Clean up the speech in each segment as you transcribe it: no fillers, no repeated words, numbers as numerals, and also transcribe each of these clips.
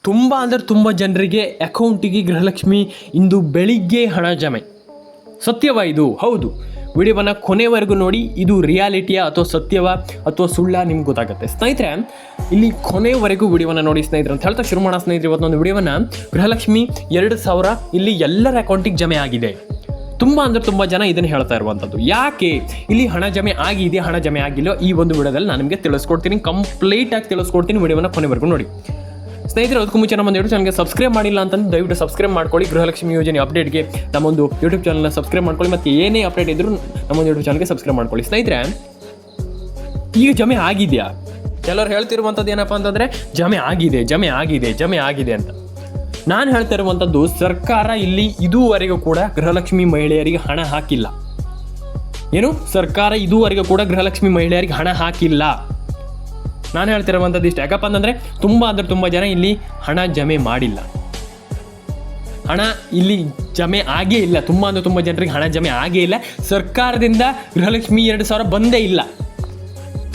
ತುಂಬ ಅಂದರೆ ತುಂಬ ಜನರಿಗೆ ಅಕೌಂಟಿಗೆ ಗೃಹಲಕ್ಷ್ಮಿ ಇಂದು ಬೆಳಿಗ್ಗೆ ಹಣ ಜಮೆ. ಸತ್ಯವಾ ಇದು? ಹೌದು. ವಿಡಿಯೋವನ್ನು ಕೊನೆವರೆಗೂ ನೋಡಿ. ಇದು ರಿಯಾಲಿಟಿಯ ಅಥವಾ ಸತ್ಯವ ಅಥವಾ ಸುಳ್ಳ ನಿಮ್ಗೆ ಗೊತ್ತಾಗುತ್ತೆ ಸ್ನೇಹಿತರೆ. ಇಲ್ಲಿ ಕೊನೆವರೆಗೂ ವಿಡಿಯೋವನ್ನು ನೋಡಿ ಸ್ನೇಹಿತರೆ ಅಂತ ಹೇಳ್ತಾ ಶುರು ಮಾಡೋಣ ಸ್ನೇಹಿತರೆ. ಇವತ್ತೊಂದು ವಿಡಿಯೋವನ್ನು ಗೃಹಲಕ್ಷ್ಮಿ 2,000 ಇಲ್ಲಿ ಎಲ್ಲರ ಅಕೌಂಟಿಗೆ ಜಮೆ ಆಗಿದೆ. ತುಂಬ ಅಂದರೆ ತುಂಬ ಜನ ಇದನ್ನು ಹೇಳ್ತಾ ಇರುವಂಥದ್ದು. ಯಾಕೆ ಇಲ್ಲಿ ಹಣ ಜಮೆ ಆಗಿದೆ, ಹಣ ಜಮೆ ಆಗಿಲ್ಲ, ಈ ಒಂದು ವಿಡಿಯೋದಲ್ಲಿ ನಾನು ನಿಮಗೆ ತಿಳಿಸ್ಕೊಡ್ತೀನಿ. ಕಂಪ್ಲೀಟಾಗಿ ತಿಳಿಸ್ಕೊಡ್ತೀನಿ. ವಿಡಿಯೋವನ್ನು ಕೊನೆವರೆಗೂ ನೋಡಿ ಸ್ನೇಹಿತರೆ. ಅದಕ್ಕೂ ಮುಂಚೆ ನಮ್ಮ ಯೂಟ್ಯೂಬ್ ಚಾನಲ್ಗೆ ಸಬ್ಸ್ಕ್ರೈಬ್ ಮಾಡಿಲ್ಲ ಅಂತಂದು ದಯವಿಟ್ಟು ಸಬ್ಸ್ಕ್ರೈಬ್ ಮಾಡ್ಕೊಳ್ಳಿ. ಗೃಹಲಕ್ಷ್ಮಿ ಯೋಜನೆ ಅಪ್ಡೇಟ್ಗೆ ನಮ್ಮೊಂದು ಯೂಟ್ಯೂಬ್ ಚಾನಲ್ನ ಸಬ್ಸ್ಕ್ರೈಬ್ ಮಾಡ್ಕೊಳ್ಳಿ. ಮತ್ತು ಏನೇ ಅಪ್ಡೇಟ್ ಇದ್ದರೂ ನಮ್ಮೊಂದು ಯೂಟ್ಯೂಬ್ ಚಾನಲ್ಗೆ ಸಬ್ಸ್ಕ್ರೈಬ್ ಮಾಡ್ಕೊಳ್ಳಿ. ಸ್ನೇಹಿತರೆ, ಈಗ ಜಮೆ ಆಗಿದೆಯಾ? ಕೆಲವರು ಹೇಳ್ತಿರುವಂಥದ್ದು ಏನಪ್ಪ ಅಂತಂದರೆ ಜಮೆ ಆಗಿದೆ ಅಂತ. ನಾನು ಹೇಳ್ತಾ ಇರುವಂಥದ್ದು, ಸರ್ಕಾರ ಇಲ್ಲಿ ಇದುವರೆಗೂ ಕೂಡ ಗೃಹಲಕ್ಷ್ಮಿ ಮಹಿಳೆಯರಿಗೆ ಹಣ ಹಾಕಿಲ್ಲ. ಏನು? ಸರ್ಕಾರ ಇದುವರೆಗೂ ಕೂಡ ಗೃಹಲಕ್ಷ್ಮಿ ಮಹಿಳೆಯರಿಗೆ ಹಣ ಹಾಕಿಲ್ಲ. ನಾನು ಹೇಳ್ತಿರುವಂಥದ್ದು ಇಷ್ಟ. ಯಾಕಪ್ಪ ಅಂತಂದರೆ ತುಂಬ ಜನ ಇಲ್ಲಿ ಹಣ ಜಮೆ ಮಾಡಿಲ್ಲ. ಹಣ ಇಲ್ಲಿ ಜಮೆ ಆಗೇ ಇಲ್ಲ. ತುಂಬ ಜನರಿಗೆ ಹಣ ಜಮೆ ಆಗೇ ಇಲ್ಲ. ಸರ್ಕಾರದಿಂದ ಗೃಹಲಕ್ಷ್ಮಿ 2,000 ಬಂದೇ ಇಲ್ಲ.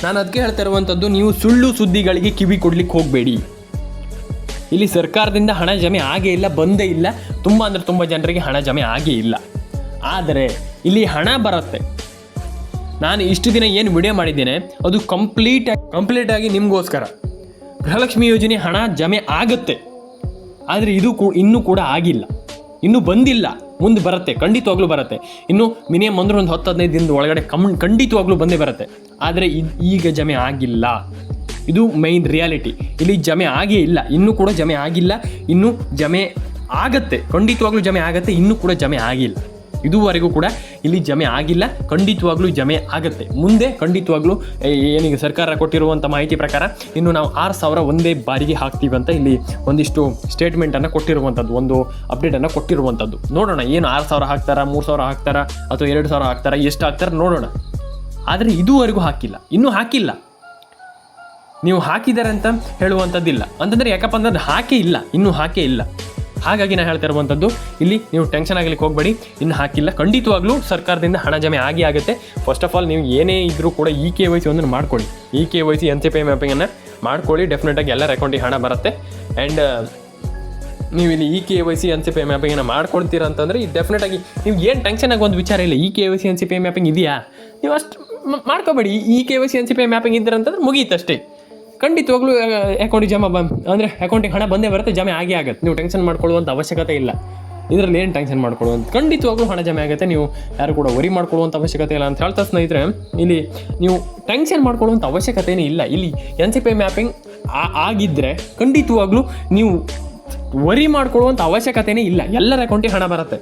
ನಾನು ಅದಕ್ಕೆ ಹೇಳ್ತಾ ಇರುವಂಥದ್ದು, ನೀವು ಸುಳ್ಳು ಸುದ್ದಿಗಳಿಗೆ ಕಿವಿ ಕೊಡ್ಲಿಕ್ಕೆ ಹೋಗಬೇಡಿ. ಇಲ್ಲಿ ಸರ್ಕಾರದಿಂದ ಹಣ ಜಮೆ ಆಗೇ ಇಲ್ಲ, ಬಂದೇ ಇಲ್ಲ. ತುಂಬ ಜನರಿಗೆ ಹಣ ಜಮೆ ಆಗೇ ಇಲ್ಲ. ಆದರೆ ಇಲ್ಲಿ ಹಣ ಬರುತ್ತೆ. ನಾನು ಇಷ್ಟು ದಿನ ಏನು ವಿಡಿಯೋ ಮಾಡಿದ್ದೇನೆ ಅದು ಕಂಪ್ಲೀಟಾಗಿ ನಿಮಗೋಸ್ಕರ. ಗೃಹಲಕ್ಷ್ಮಿ ಯೋಜನೆ ಹಣ ಜಮೆ ಆಗುತ್ತೆ, ಆದರೆ ಇದು ಇನ್ನೂ ಕೂಡ ಆಗಿಲ್ಲ, ಇನ್ನೂ ಬಂದಿಲ್ಲ. ಮುಂದೆ ಬರುತ್ತೆ, ಖಂಡಿತವಾಗ್ಲೂ ಬರುತ್ತೆ. ಇನ್ನು ಮಿನಿಮಮ್ ಅಂದ್ರೆ ಒಂದು 10-15 ದಿನದ ಒಳಗಡೆ ಖಂಡಿತವಾಗ್ಲೂ ಬಂದೇ ಬರುತ್ತೆ. ಆದರೆ ಈಗ ಜಮೆ ಆಗಿಲ್ಲ. ಇದು ಮೈನ್ ರಿಯಾಲಿಟಿ. ಇಲ್ಲಿ ಜಮೆ ಆಗೇ ಇಲ್ಲ, ಇನ್ನೂ ಕೂಡ ಜಮೆ ಆಗಿಲ್ಲ. ಇನ್ನೂ ಜಮೆ ಆಗತ್ತೆ, ಖಂಡಿತವಾಗ್ಲೂ ಜಮೆ ಆಗತ್ತೆ. ಇನ್ನೂ ಕೂಡ ಜಮೆ ಆಗಿಲ್ಲ. ಇದುವರೆಗೂ ಕೂಡ ಇಲ್ಲಿ ಜಮೆ ಆಗಿಲ್ಲ. ಖಂಡಿತವಾಗ್ಲೂ ಜಮೆ ಆಗುತ್ತೆ ಮುಂದೆ. ಖಂಡಿತವಾಗ್ಲೂ ಏನೀಗ ಸರ್ಕಾರ ಕೊಟ್ಟಿರುವಂಥ ಮಾಹಿತಿ ಪ್ರಕಾರ ಇನ್ನು ನಾವು 6,000 ಒಂದೇ ಬಾರಿಗೆ ಹಾಕ್ತೀವಿ ಅಂತ ಇಲ್ಲಿ ಒಂದಿಷ್ಟು ಸ್ಟೇಟ್ಮೆಂಟನ್ನು ಕೊಟ್ಟಿರುವಂಥದ್ದು, ಒಂದು ಅಪ್ಡೇಟನ್ನು ಕೊಟ್ಟಿರುವಂಥದ್ದು. ನೋಡೋಣ, ಏನು 6,000 ಹಾಕ್ತಾರಾ, 3,000 ಹಾಕ್ತಾರಾ, ಅಥವಾ 2,000 ಹಾಕ್ತಾರಾ, ಎಷ್ಟು ಹಾಕ್ತಾರ ನೋಡೋಣ. ಆದರೆ ಇದುವರೆಗೂ ಹಾಕಿಲ್ಲ, ಇನ್ನೂ ಹಾಕಿಲ್ಲ. ನೀವು ಹಾಕಿದ್ದಾರೆ ಅಂತ ಹೇಳುವಂಥದ್ದಿಲ್ಲ. ಅಂತಂದರೆ ಯಾಕಪ್ಪ ಅಂತಂದ್ರೆ ಹಾಕೇ ಇಲ್ಲ, ಇನ್ನೂ ಹಾಕೇ ಇಲ್ಲ. ಹಾಗಾಗಿ ನಾನು ಹೇಳ್ತಾ ಇರುವಂಥದ್ದು, ಇಲ್ಲಿ ನೀವು ಟೆನ್ಷನ್ ಆಗಲಿಕ್ಕೆ ಹೋಗಬೇಡಿ. ಇನ್ನು ಹಾಕಿಲ್ಲ, ಖಂಡಿತವಾಗ್ಲೂ ಸರ್ಕಾರದಿಂದ ಹಣ ಜಮೆ ಆಗುತ್ತೆ. ಫಸ್ಟ್ ಆಫ್ ಆಲ್ ನೀವು ಏನೇ ಇದ್ದರೂ ಕೂಡ KYC ಒಂದನ್ನು ಮಾಡ್ಕೊಳ್ಳಿ. KYC NCPI ಮ್ಯಾಪಿಂಗನ್ನು ಮಾಡ್ಕೊಳ್ಳಿ. ಡೆಫಿನೆಟಾಗಿ ಎಲ್ಲರ ಅಕೌಂಟಿಗೆ ಹಣ ಬರುತ್ತೆ. ಆ್ಯಂಡ್ ನೀವು ಇಲ್ಲಿ KYC NCPI ಮ್ಯಾಪಿಂಗನ್ನು ಮಾಡ್ಕೊಳ್ತೀರಾ ಅಂತಂದರೆ ಡೆಫಿನೆಟಾಗಿ ನೀವು ಏನು ಟೆನ್ಷನ್ ಆಗೋ ಒಂದು ವಿಚಾರ ಇಲ್ಲ. KYC NCPI ಮ್ಯಾಪಿಂಗ್ ಇದೆಯಾ, ನೀವು ಅಷ್ಟು ಮಾಡ್ಕೋಬೇಡಿ. KYC NCPI ಮ್ಯಾಪಿಂಗ್ ಇದ್ದೀರ ಅಂತಂದ್ರೆ ಮುಗೀತಷ್ಟೇ. ಖಂಡಿತವಾಗ್ಲೂ ಅಕೌಂಟಿಗೆ ಅಂದರೆ ಅಕೌಂಟಿಗೆ ಹಣ ಬಂದೇ ಬರುತ್ತೆ, ಜಮೆ ಆಗುತ್ತೆ. ನೀವು ಟೆನ್ಷನ್ ಮಾಡ್ಕೊಳ್ಳುವಂಥ ಅವಶ್ಯಕತೆ ಇಲ್ಲ. ಇದರಲ್ಲಿ ಏನು ಟೆನ್ಷನ್ ಮಾಡ್ಕೊಳ್ಳುವಂಥ, ಖಂಡಿತವಾಗ್ಲೂ ಹಣ ಜಮೆ ಆಗುತ್ತೆ. ನೀವು ಯಾರು ಕೂಡ ವರಿ ಮಾಡ್ಕೊಳ್ಳುವಂಥ ಅವಶ್ಯಕತೆ ಇಲ್ಲ ಅಂತ ಹೇಳ್ತಾ ಸ್ನೇಹಿತರೆ, ಇಲ್ಲಿ ನೀವು ಟೆನ್ಷನ್ ಮಾಡ್ಕೊಳ್ಳುವಂಥ ಅವಶ್ಯಕತೆಯೇ ಇಲ್ಲ. ಇಲ್ಲಿ NCPI ಮ್ಯಾಪಿಂಗ್ ಆಗಿದ್ದರೆ ಖಂಡಿತವಾಗ್ಲೂ ನೀವು ವರಿ ಮಾಡ್ಕೊಳ್ಳುವಂಥ ಅವಶ್ಯಕತೆಯೇ ಇಲ್ಲ. ಎಲ್ಲರ ಅಕೌಂಟಿಗೆ ಹಣ ಬರುತ್ತೆ,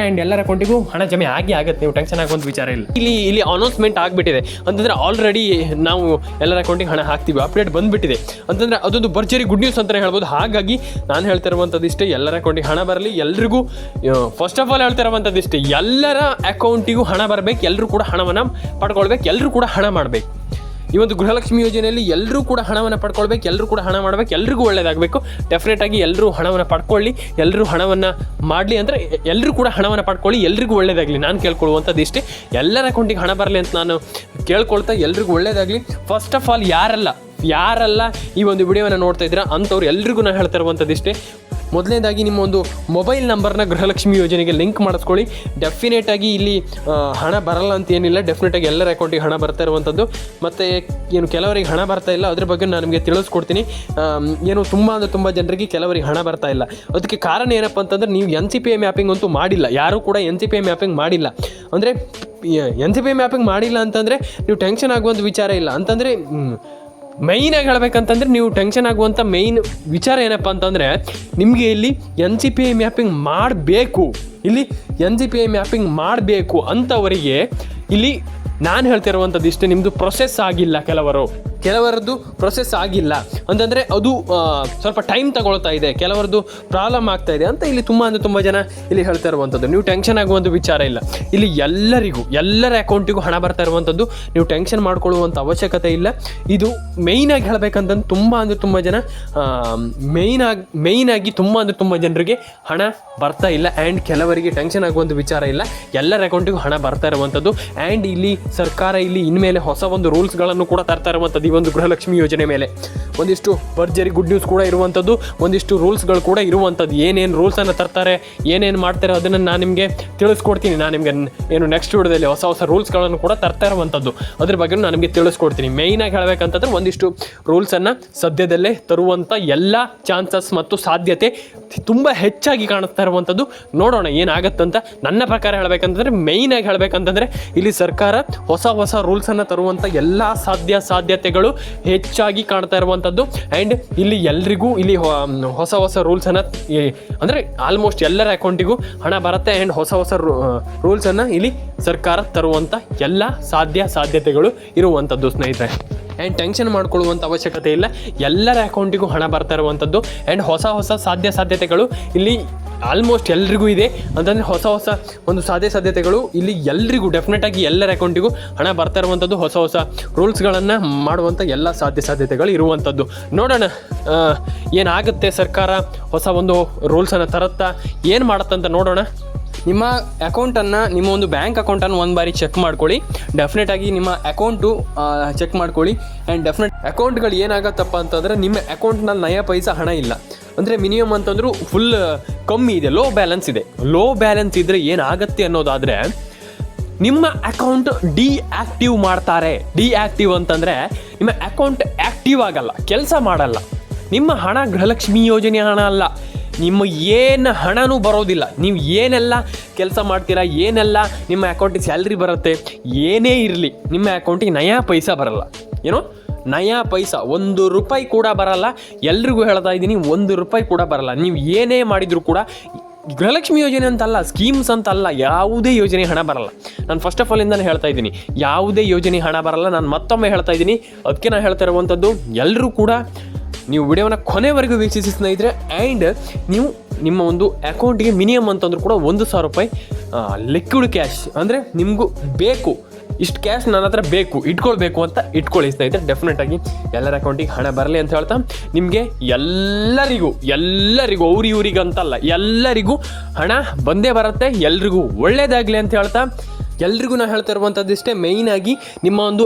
ಆ್ಯಂಡ್ ಎಲ್ಲರ ಅಕೌಂಟಿಗೂ ಹಣ ಜಮೆ ಆಗುತ್ತೆ. ನೀವು ಟೆನ್ಷನ್ ಆಗುವಂಥ ವಿಚಾರ ಇಲ್ಲ. ಇಲ್ಲಿ ಅನೌನ್ಸ್ಮೆಂಟ್ ಆಗಿಬಿಟ್ಟಿದೆ ಅಂತಂದರೆ ಆಲ್ರೆಡಿ ನಾವು ಎಲ್ಲರ ಅಕೌಂಟಿಗೆ ಹಣ ಹಾಕ್ತೀವಿ, ಅಪ್ಡೇಟ್ ಬಂದುಬಿಟ್ಟಿದೆ ಅಂತಂದರೆ ಅದೊಂದು ಭರ್ಜರಿ ಗುಡ್ ನ್ಯೂಸ್ ಅಂತಲೇ ಹೇಳ್ಬೋದು. ಹಾಗಾಗಿ ನಾನು ಹೇಳ್ತಾ ಇರುವಂಥದ್ದು ಇಷ್ಟೇ, ಎಲ್ಲರ ಅಕೌಂಟಿಗೆ ಹಣ ಬರಲಿ. ಎಲ್ರಿಗೂ ಫಸ್ಟ್ ಆಫ್ ಆಲ್ ಹೇಳ್ತಾ ಇರುವಂಥದ್ದು ಇಷ್ಟೇ, ಎಲ್ಲರ ಅಕೌಂಟಿಗೂ ಹಣ ಬರಬೇಕು, ಎಲ್ಲರೂ ಕೂಡ ಹಣವನ್ನು ಪಡ್ಕೊಳ್ಬೇಕು, ಎಲ್ಲರೂ ಕೂಡ ಹಣ ಮಾಡಬೇಕು. ಈ ಒಂದು ಗೃಹಲಕ್ಷ್ಮಿ ಯೋಜನೆಯಲ್ಲಿ ಎಲ್ಲರೂ ಕೂಡ ಹಣವನ್ನು ಪಡ್ಕೊಳ್ಬೇಕು, ಎಲ್ಲರೂ ಕೂಡ ಹಣ ಮಾಡಬೇಕು, ಎಲ್ರಿಗೂ ಒಳ್ಳೆಯದಾಗಬೇಕು. ಡೆಫಿನೆಟಾಗಿ ಎಲ್ಲರೂ ಹಣವನ್ನು ಪಡ್ಕೊಳ್ಳಿ, ಎಲ್ಲರೂ ಹಣವನ್ನು ಮಾಡಲಿ, ಅಂದರೆ ಎಲ್ಲರೂ ಕೂಡ ಹಣವನ್ನು ಪಡ್ಕೊಳ್ಳಿ, ಎಲ್ರಿಗೂ ಒಳ್ಳೆಯದಾಗಲಿ. ನಾನು ಕೇಳ್ಕೊಳ್ಳುವಂಥದ್ದು ಇಷ್ಟೇ, ಎಲ್ಲರ ಅಕೌಂಟಿಗೆ ಹಣ ಬರಲಿ ಅಂತ ನಾನು ಕೇಳ್ಕೊಳ್ತಾ, ಎಲ್ರಿಗೂ ಒಳ್ಳೆಯದಾಗಲಿ. ಫಸ್ಟ್ ಆಫ್ ಆಲ್ ಯಾರೆಲ್ಲ ಈ ಒಂದು ವಿಡಿಯೋವನ್ನು ನೋಡ್ತಾ ಇದ್ದೀರಾ ಅಂಥವ್ರು ಎಲ್ರಿಗೂ ನಾನು ಹೇಳ್ತಾ ಇರುವಂಥದ್ದು ಇಷ್ಟೇ. ಮೊದಲನೇದಾಗಿ ನಿಮ್ಮ ಒಂದು ಮೊಬೈಲ್ ನಂಬರ್ನ ಗೃಹಲಕ್ಷ್ಮಿ ಯೋಜನೆಗೆ ಲಿಂಕ್ ಮಾಡಿಸ್ಕೊಳ್ಳಿ. ಡೆಫಿನೆಟಾಗಿ ಇಲ್ಲಿ ಹಣ ಬರಲ್ಲ ಅಂತ ಏನಿಲ್ಲ. ಡೆಫಿನೆಟಾಗಿ ಎಲ್ಲರ ಅಕೌಂಟಿಗೆ ಹಣ ಬರ್ತಾ ಇರುವಂಥದ್ದು. ಮತ್ತು ಏನು ಕೆಲವರಿಗೆ ಹಣ ಬರ್ತಾ ಇಲ್ಲ, ಅದ್ರ ಬಗ್ಗೆ ನಾನು ನಿಮಗೆ ತಿಳಿಸ್ಕೊಡ್ತೀನಿ. ಏನು ತುಂಬ ಜನರಿಗೆ ಕೆಲವರಿಗೆ ಹಣ ಬರ್ತಾ ಇಲ್ಲ. ಅದಕ್ಕೆ ಕಾರಣ ಏನಪ್ಪ ಅಂತಂದರೆ, ನೀವು NCPI ಮ್ಯಾಪಿಂಗ್ ಅಂತೂ ಮಾಡಿಲ್ಲ. ಯಾರೂ ಕೂಡ NCPI ಮ್ಯಾಪಿಂಗ್ ಮಾಡಿಲ್ಲ. ಅಂದರೆ NCPI ಮ್ಯಾಪಿಂಗ್ ಮಾಡಿಲ್ಲ ಅಂತಂದರೆ ನೀವು ಟೆನ್ಷನ್ ಆಗುವಂಥ ವಿಚಾರ ಇಲ್ಲ. ಅಂತಂದರೆ ಮೈನಾಗಿ ಹೇಳ್ಬೇಕಂತಂದರೆ, ನೀವು ಟೆನ್ಷನ್ ಆಗುವಂಥ ಮೈನ್ ವಿಚಾರ ಏನಪ್ಪ ಅಂತಂದರೆ, ನಿಮಗೆ ಇಲ್ಲಿ NCPI ಮ್ಯಾಪಿಂಗ್ ಮಾಡಬೇಕು. ಇಲ್ಲಿ NCPI ಮ್ಯಾಪಿಂಗ್ ಮಾಡಬೇಕು ಅಂಥವರಿಗೆ ಇಲ್ಲಿ ನಾನು ಹೇಳ್ತಿರುವಂಥದ್ದು ಇಷ್ಟೇ, ನಿಮ್ಮದು ಪ್ರೊಸೆಸ್ ಆಗಿಲ್ಲ. ಕೆಲವರದ್ದು ಪ್ರೊಸೆಸ್ ಆಗಿಲ್ಲ ಅಂತಂದರೆ ಅದು ಸ್ವಲ್ಪ ಟೈಮ್ ತಗೊಳ್ತಾ ಇದೆ, ಕೆಲವರದ್ದು ಪ್ರಾಬ್ಲಮ್ ಆಗ್ತಾ ಇದೆ ಅಂತ ಇಲ್ಲಿ ತುಂಬ ಜನ ಇಲ್ಲಿ ಹೇಳ್ತಾ ಇರುವಂಥದ್ದು. ನೀವು ಟೆನ್ಷನ್ ಆಗುವಂಥ ವಿಚಾರ ಇಲ್ಲ. ಇಲ್ಲಿ ಎಲ್ಲರ ಅಕೌಂಟಿಗೂ ಹಣ ಬರ್ತಾ ಇರುವಂಥದ್ದು. ನೀವು ಟೆನ್ಷನ್ ಮಾಡ್ಕೊಳ್ಳುವಂಥ ಅವಶ್ಯಕತೆ ಇಲ್ಲ. ಇದು ಮೇಯ್ನಾಗಿ ಹೇಳ್ಬೇಕಂತಂದು ತುಂಬ ಜನ ಮೇಯ್ನಾಗಿ ತುಂಬ ಜನರಿಗೆ ಹಣ ಬರ್ತಾ ಇಲ್ಲ. ಆ್ಯಂಡ್ ಕೆಲವರಿಗೆ ಟೆನ್ಷನ್ ಆಗುವಂಥ ವಿಚಾರ ಇಲ್ಲ. ಎಲ್ಲರ ಅಕೌಂಟಿಗೂ ಹಣ ಬರ್ತಾ ಇರುವಂಥದ್ದು. ಆ್ಯಂಡ್ ಇಲ್ಲಿ ಸರ್ಕಾರ ಇಲ್ಲಿ ಇನ್ಮೇಲೆ ಹೊಸ ಒಂದು ರೂಲ್ಸ್ಗಳನ್ನು ಕೂಡ ತರ್ತಾ ಇರುವಂಥದ್ದು. ಒಂದು ಗೃಹಲಕ್ಷ್ಮಿ ಯೋಜನೆ ಮೇಲೆ. ಒಂದಿಷ್ಟು ಭರ್ಜರಿ ಗುಡ್ ನ್ಯೂಸ್ ಕೂಡ ಇರುವಂಥದ್ದು, ಒಂದಿಷ್ಟು ರೂಲ್ಸ್ಗಳು ಕೂಡ ಇರುವಂಥದ್ದು. ಏನೇನು ರೂಲ್ಸನ್ನು ತರ್ತಾರೆ, ಏನೇನು ಮಾಡ್ತಾರೆ ಅದನ್ನು ನಾನು ನಿಮಗೆ ತಿಳಿಸ್ಕೊಡ್ತೀನಿ. ನಾನು ನಿಮಗೆ ಏನು ನೆಕ್ಸ್ಟ್ ವಿಡಿಯೋದಲ್ಲಿ ಹೊಸ ಹೊಸ ರೂಲ್ಸ್ಗಳನ್ನು ಕೂಡ ತರ್ತಾ ಇರುವಂಥದ್ದು, ಅದ್ರ ಬಗ್ಗೆ ನಾನು ನಿಮಗೆ ತಿಳಿಸ್ಕೊಡ್ತೀನಿ. ಮೇಯ್ನಾಗಿ ಹೇಳಬೇಕಂತಂದ್ರೆ ಒಂದಿಷ್ಟು ರೂಲ್ಸನ್ನು ಸದ್ಯದಲ್ಲೇ ತರುವಂಥ ಎಲ್ಲ ಚಾನ್ಸಸ್ ಮತ್ತು ಸಾಧ್ಯತೆ ತುಂಬ ಹೆಚ್ಚಾಗಿ ಕಾಣಿಸ್ತಾ ಇರುವಂಥದ್ದು. ನೋಡೋಣ ಏನಾಗತ್ತಂತ. ನನ್ನ ಪ್ರಕಾರ ಹೇಳಬೇಕಂತಂದರೆ, ಮೇಯ್ನಾಗಿ ಹೇಳಬೇಕಂತಂದರೆ ಇಲ್ಲಿ ಸರ್ಕಾರ ಹೊಸ ಹೊಸ ರೂಲ್ಸನ್ನು ತರುವಂಥ ಎಲ್ಲ ಸಾಧ್ಯತೆಗಳು ಹೆಚ್ಚಾಗಿ ಕಾಣ್ತಾ ಇರುವಂಥದ್ದು. ಆ್ಯಂಡ್ ಇಲ್ಲಿ ಎಲ್ರಿಗೂ ಇಲ್ಲಿ ಹೊಸ ಹೊಸ ರೂಲ್ಸನ್ನು ಅಂದರೆ ಆಲ್ಮೋಸ್ಟ್ ಎಲ್ಲರ ಅಕೌಂಟಿಗೂ ಹಣ ಬರುತ್ತೆ. ಆ್ಯಂಡ್ ಹೊಸ ಹೊಸ ರೂಲ್ಸನ್ನು ಇಲ್ಲಿ ಸರ್ಕಾರ ತರುವಂಥ ಎಲ್ಲ ಸಾಧ್ಯತೆಗಳು ಇರುವಂಥದ್ದು ಸ್ನೇಹಿತರೆ. ಆ್ಯಂಡ್ ಟೆನ್ಷನ್ ಮಾಡ್ಕೊಳ್ಳುವಂಥ ಅವಶ್ಯಕತೆ ಇಲ್ಲ, ಎಲ್ಲರ ಅಕೌಂಟಿಗೂ ಹಣ ಬರ್ತಾ ಇರುವಂಥದ್ದು. ಆ್ಯಂಡ್ ಹೊಸ ಹೊಸ ಸಾಧ್ಯತೆಗಳು ಇಲ್ಲಿ ಆಲ್ಮೋಸ್ಟ್ ಎಲ್ರಿಗೂ ಇದೆ ಅಂತಂದರೆ ಹೊಸ ಒಂದು ಸಾಧ್ಯತೆಗಳು ಇಲ್ಲಿ ಎಲ್ರಿಗೂ ಡೆಫಿನೆಟಾಗಿ ಎಲ್ಲರ ಅಕೌಂಟಿಗೂ ಹಣ ಬರ್ತಾ ಇರುವಂಥದ್ದು. ಹೊಸ ರೂಲ್ಸ್ಗಳನ್ನು ಮಾಡುವಂಥ ಎಲ್ಲ ಸಾಧ್ಯತೆಗಳು ಇರುವಂಥದ್ದು. ನೋಡೋಣ ಏನಾಗುತ್ತೆ, ಸರ್ಕಾರ ಹೊಸ ಒಂದು ರೂಲ್ಸನ್ನು ತರುತ್ತಾ ಏನು ಮಾಡುತ್ತಂತ ನೋಡೋಣ. ನಿಮ್ಮ ಅಕೌಂಟನ್ನು, ನಿಮ್ಮ ಒಂದು ಬ್ಯಾಂಕ್ ಅಕೌಂಟನ್ನು ಒಂದು ಬಾರಿ ಚೆಕ್ ಮಾಡ್ಕೊಳ್ಳಿ. ಡೆಫಿನೆಟಾಗಿ ನಿಮ್ಮ ಅಕೌಂಟು ಚೆಕ್ ಮಾಡ್ಕೊಳ್ಳಿ. ಆ್ಯಂಡ್ ಡೆಫಿನೆಟ್ ಅಕೌಂಟ್ಗಳು ಏನಾಗತ್ತಪ್ಪ ಅಂತಂದರೆ, ನಿಮ್ಮ ಅಕೌಂಟ್ನಲ್ಲಿ ನಯ ಪೈಸಾ ಹಣ ಇಲ್ಲ ಅಂದರೆ ಮಿನಿಮಮ್ ಅಂತಂದರೂ ಫುಲ್ ಕಮ್ಮಿ ಇದೆ, ಲೋ ಬ್ಯಾಲೆನ್ಸ್ ಇದೆ. ಲೋ ಬ್ಯಾಲೆನ್ಸ್ ಇದ್ದರೆ ಏನಾಗುತ್ತೆ ಅನ್ನೋದಾದರೆ, ನಿಮ್ಮ ಅಕೌಂಟ್ ಡಿಆಕ್ಟಿವ್ ಮಾಡ್ತಾರೆ. ಡಿಆಕ್ಟಿವ್ ಅಂತಂದರೆ ನಿಮ್ಮ ಅಕೌಂಟ್ ಆ್ಯಕ್ಟಿವ್ ಆಗಲ್ಲ, ಕೆಲಸ ಮಾಡಲ್ಲ. ನಿಮ್ಮ ಹಣ ಗೃಹಲಕ್ಷ್ಮಿ ಯೋಜನೆ ಹಣ ಅಲ್ಲ, ನಿಮ್ಮ ಏನು ಹಣನೂ ಬರೋದಿಲ್ಲ. ನೀವು ಏನೆಲ್ಲ ಕೆಲಸ ಮಾಡ್ತೀರಾ, ಏನೆಲ್ಲ ನಿಮ್ಮ ಅಕೌಂಟಿಗೆ ಸ್ಯಾಲ್ರಿ ಬರುತ್ತೆ, ಏನೇ ಇರಲಿ ನಿಮ್ಮ ಅಕೌಂಟಿಗೆ ನಯಾ ಪೈಸಾ ಬರಲ್ಲ. ಏನೋ ನಯಾ ಪೈಸಾ, 1 ರೂಪಾಯಿ ಕೂಡ ಬರಲ್ಲ. ಎಲ್ರಿಗೂ ಹೇಳ್ತಾ ಇದ್ದೀನಿ, 1 ರೂಪಾಯಿ ಕೂಡ ಬರಲ್ಲ. ನೀವು ಏನೇ ಮಾಡಿದರೂ ಕೂಡ ಗೃಹಲಕ್ಷ್ಮಿ ಯೋಜನೆ ಅಂತಲ್ಲ, ಸ್ಕೀಮ್ಸ್ ಅಂತಲ್ಲ, ಯಾವುದೇ ಯೋಜನೆ ಹಣ ಬರಲ್ಲ. ನಾನು ಫಸ್ಟ್ ಆಫ್ ಆಲ್ ಇಂದಲೇ ಹೇಳ್ತಾ ಇದ್ದೀನಿ, ಯಾವುದೇ ಯೋಜನೆ ಹಣ ಬರಲ್ಲ. ನಾನು ಮತ್ತೊಮ್ಮೆ ಹೇಳ್ತಾ ಇದ್ದೀನಿ, ಅದಕ್ಕೆ ನಾನು ಹೇಳ್ತಾ ಇರುವಂಥದ್ದು, ಎಲ್ಲರೂ ಕೂಡ ನೀವು ವಿಡಿಯೋನ ಕೊನೆವರೆಗೂ ವೀಕ್ಷಿಸಿ ಸ್ನೇಹಿತರೆ. ಆ್ಯಂಡ್ ನೀವು ನಿಮ್ಮ ಒಂದು ಅಕೌಂಟಿಗೆ ಮಿನಿಮಮ್ ಅಂತಂದ್ರೂ ಕೂಡ 1,000 ರೂಪಾಯಿ ಲಿಕ್ವಿಡ್ ಕ್ಯಾಶ್ ಅಂದರೆ ನಿಮಗೂ ಬೇಕು, ಇಷ್ಟು ಕ್ಯಾಶ್ ನನ್ನ ಹತ್ರ ಬೇಕು, ಇಟ್ಕೊಳ್ಬೇಕು ಅಂತ ಇಟ್ಕೊಳ್ಳಿ ಸ್ನೇಹಿತರೆ. ಡೆಫಿನೆಟಾಗಿ ಎಲ್ಲರ ಅಕೌಂಟಿಗೆ ಹಣ ಬರಲಿ ಅಂತ ಹೇಳ್ತಾ, ನಿಮಗೆ ಎಲ್ಲರಿಗೂ ಇವ್ರಿಗಂತಲ್ಲ, ಎಲ್ಲರಿಗೂ ಹಣ ಬಂದೇ ಬರುತ್ತೆ. ಎಲ್ರಿಗೂ ಒಳ್ಳೆಯದಾಗಲಿ ಅಂತ ಹೇಳ್ತಾ, ಎಲ್ರಿಗೂ ನಾನು ಹೇಳ್ತಾ ಇರುವಂಥದ್ದು ಇಷ್ಟೇ. ಮೇಯ್ನಾಗಿ ನಿಮ್ಮ ಒಂದು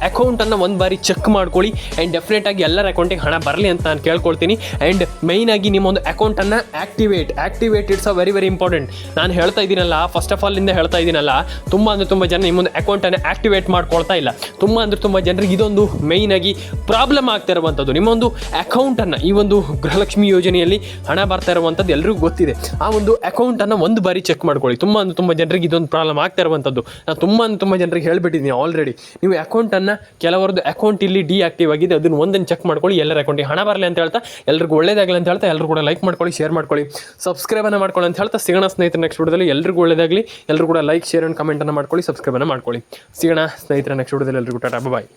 ಅಕೌಂಟನ್ನು ಒಂದು ಬಾರಿ ಚೆಕ್ ಮಾಡ್ಕೊಳ್ಳಿ. ಆ್ಯಂಡ್ ಡೆಫಿನೆಟಾಗಿ ಎಲ್ಲರ ಅಕೌಂಟಿಗೆ ಹಣ ಬರಲಿ ಅಂತ ನಾನು ಕೇಳ್ಕೊಳ್ತೀನಿ. ಆ್ಯಂಡ್ ಮೇಯ್ನಾಗಿ ನಿಮ್ಮ ಒಂದು ಅಕೌಂಟನ್ನು activate it's a very important. ನಾನು ಹೇಳ್ತಾ ಇದ್ದೀನಲ್ಲ, ಫಸ್ಟ್ ಆಫ್ ಆಲ್ ಇಂದ ಹೇಳ್ತಾ ಇದ್ದೀನಲ್ಲ, ತುಂಬ ಜನ ನಿಮ್ಮೊಂದು ಅಕೌಂಟನ್ನು ಆ್ಯಕ್ಟಿವೇಟ್ ಮಾಡ್ಕೊಳ್ತಾ ಇಲ್ಲ. ತುಂಬ ಜನರಿಗೆ ಇದೊಂದು ಮೇಯ್ನಾಗಿ ಪ್ರಾಬ್ಲಮ್ ಆಗ್ತಾ ಇರುವಂಥದ್ದು. ನಿಮ್ಮೊಂದು ಅಕೌಂಟನ್ನು, ಈ ಒಂದು ಗೃಹಲಕ್ಷ್ಮಿ ಯೋಜನೆಯಲ್ಲಿ ಹಣ ಬರ್ತಾ ಇರುವಂಥದ್ದು ಎಲ್ರಿಗೂ ಗೊತ್ತಿದೆ. ಆ ಒಂದು ಅಕೌಂಟನ್ನು ಒಂದು ಬಾರಿ ಚೆಕ್ ಮಾಡ್ಕೊಳ್ಳಿ. ತುಂಬ ಜನರಿಗೆ ಇದೊಂದು ಪ್ರಾಬ್ಲಮ್ ಆಗ್ತಾ ಇರುವಂಥದ್ದು. ನಾನು ತುಂಬ ಜನರಿಗೆ ಹೇಳಿಬಿಟ್ಟಿದ್ದೀನಿ ಆಲ್ರೆಡಿ. ನೀವು ಅಕೌಂಟನ್ನು, ಕೆಲವರದ್ದು ಅಕೌಂಟ್ ಇಲ್ಲಿ ಡಿಆಕ್ಟಿವ್ ಆಗಿದೆ, ಅದನ್ನು ಒಂದನ್ನು ಚೆಕ್ ಮಾಡ್ಕೊಳ್ಳಿ. ಎಲ್ಲರ ಅಕೌಂಟಿಗೆ ಹಣ ಬರಲಿ ಅಂತ ಹೇಳ್ತಾ, ಎಲ್ರಿಗೂ ಒಳ್ಳೇದಾಗಲಿ ಅಂತ ಹೇಳ್ತಾ, ಎಲ್ಲರೂ ಕೂಡ ಲೈಕ್ ಮಾಡ್ಕೊಳ್ಳಿ, ಶೇರ್ ಮಾಡ್ಕೊಳ್ಳಿ, ಸಬ್ಸ್ಕ್ರೈಬನ್ನು ಮಾಡ್ಕೊಳ್ಳಿ ಅಂತ ಹೇಳ್ತಾ, ಸಿಗೋಣ ಸ್ನೇಹಿತರೆ ನೆಕ್ಸ್ಟ್ ವಿಡಿಯೋದಲ್ಲಿ. ಎಲ್ರಿಗೂ ಒಳ್ಳೇದಾಗಲಿ. ಎಲ್ಲರೂ ಕೂಡ ಲೈಕ್, ಶೇರ್ ಆ್ಯಂಡ್ ಕಮೆಂಟನ್ನು ಮಾಡ್ಕೊಳ್ಳಿ, ಸಬ್ಸ್ಕ್ರೈಬನ್ನು ಮಾಡ್ಕೊಳ್ಳಿ. ಸಿಗೋಣ ಸ್ನೇಹಿತರೆ ನೆಕ್ಸ್ಟ್ ವಿಡಿಯೋದಲ್ಲಿ. ಎಲ್ರಿಗೂ ಟಾಟಾ, ಬಾಯ್.